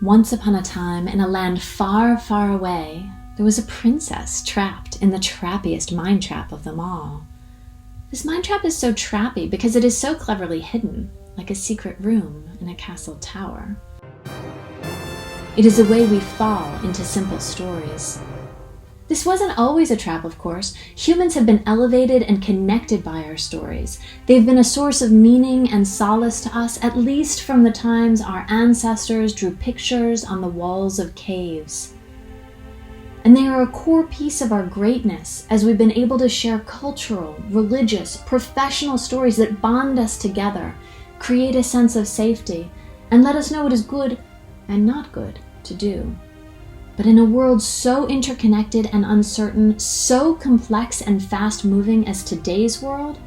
Once upon a time, in a land far, far away, there was a princess trapped in the trappiest mind trap of them all. This mind trap is so trappy because it is so cleverly hidden, like a secret room in a castle tower. It is a way we fall into simple stories. This wasn't always a trap, of course. Humans have been elevated and connected by our stories. They've been a source of meaning and solace to us, at least from the times our ancestors drew pictures on the walls of caves. And they are a core piece of our greatness as we've been able to share cultural, religious, professional stories that bond us together, create a sense of safety, and let us know what is good and not good to do. But in a world so interconnected and uncertain, so complex and fast-moving as today's world,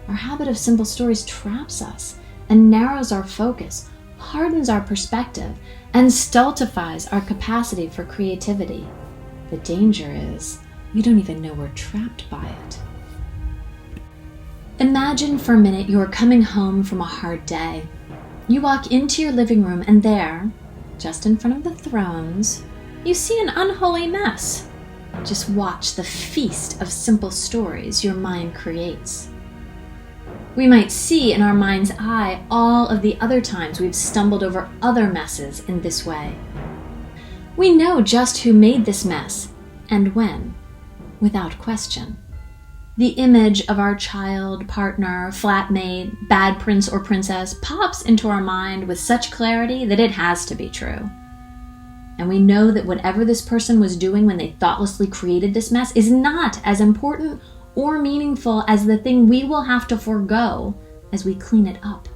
our habit of simple stories traps us and narrows our focus, hardens our perspective, and stultifies our capacity for creativity. The danger is we don't even know we're trapped by it. Imagine for a minute you're coming home from a hard day. You walk into your living room and there, just in front of the thrones, you see an unholy mess. Just watch the feast of simple stories your mind creates. We might see in our mind's eye all of the other times we've stumbled over other messes in this way. We know just who made this mess and when, without question. The image of our child, partner, flatmate, bad prince or princess pops into our mind with such clarity that it has to be true. And we know that whatever this person was doing when they thoughtlessly created this mess is not as important or meaningful as the thing we will have to forego as we clean it up.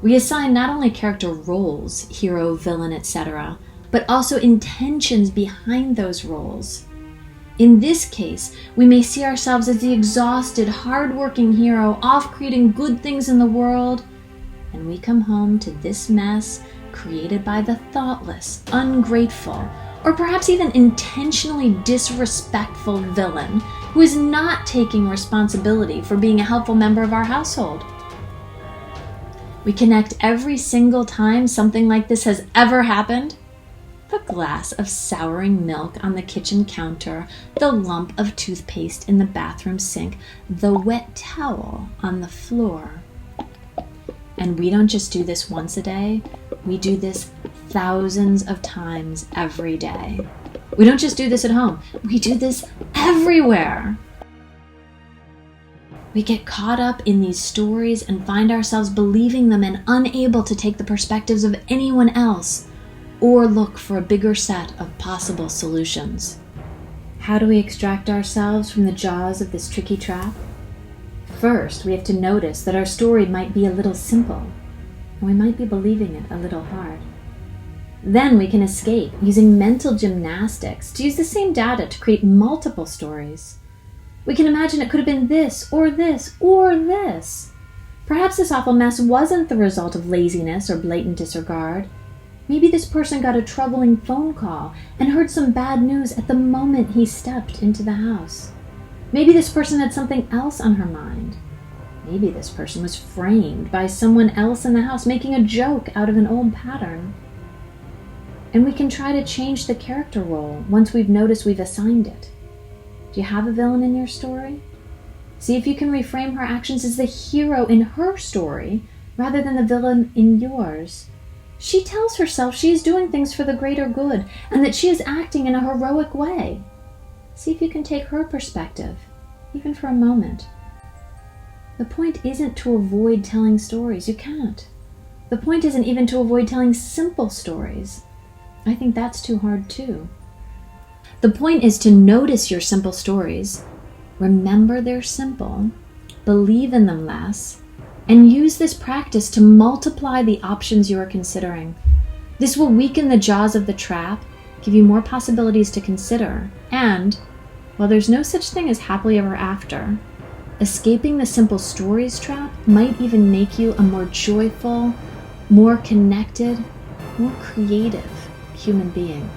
We assign not only character roles, hero, villain, etc., but also intentions behind those roles. In this case, we may see ourselves as the exhausted, hard-working hero off creating good things in the world, and we come home to this mess created by the thoughtless, ungrateful, or perhaps even intentionally disrespectful villain who is not taking responsibility for being a helpful member of our household. We connect every single time something like this has ever happened. The glass of souring milk on the kitchen counter, the lump of toothpaste in the bathroom sink, the wet towel on the floor. And we don't just do this once a day, we do this thousands of times every day. We don't just do this at home, we do this everywhere. We get caught up in these stories and find ourselves believing them and unable to take the perspectives of anyone else or look for a bigger set of possible solutions. How do we extract ourselves from the jaws of this tricky trap? First, we have to notice that our story might be a little simple, and we might be believing it a little hard. Then we can escape using mental gymnastics to use the same data to create multiple stories. We can imagine it could have been this, or this, or this. Perhaps this awful mess wasn't the result of laziness or blatant disregard. Maybe this person got a troubling phone call and heard some bad news at the moment he stepped into the house. Maybe this person had something else on her mind. Maybe this person was framed by someone else in the house making a joke out of an old pattern. And we can try to change the character role once we've noticed we've assigned it. Do you have a villain in your story? See if you can reframe her actions as the hero in her story rather than the villain in yours. She tells herself she is doing things for the greater good and that she is acting in a heroic way. See if you can take her perspective, even for a moment. The point isn't to avoid telling stories. You can't. The point isn't even to avoid telling simple stories. I think that's too hard too. The point is to notice your simple stories, remember they're simple, believe in them less, and use this practice to multiply the options you are considering. This will weaken the jaws of the trap, give you more possibilities to consider, and, while there's no such thing as happily ever after, escaping the simple stories trap might even make you a more joyful, more connected, more creative human being.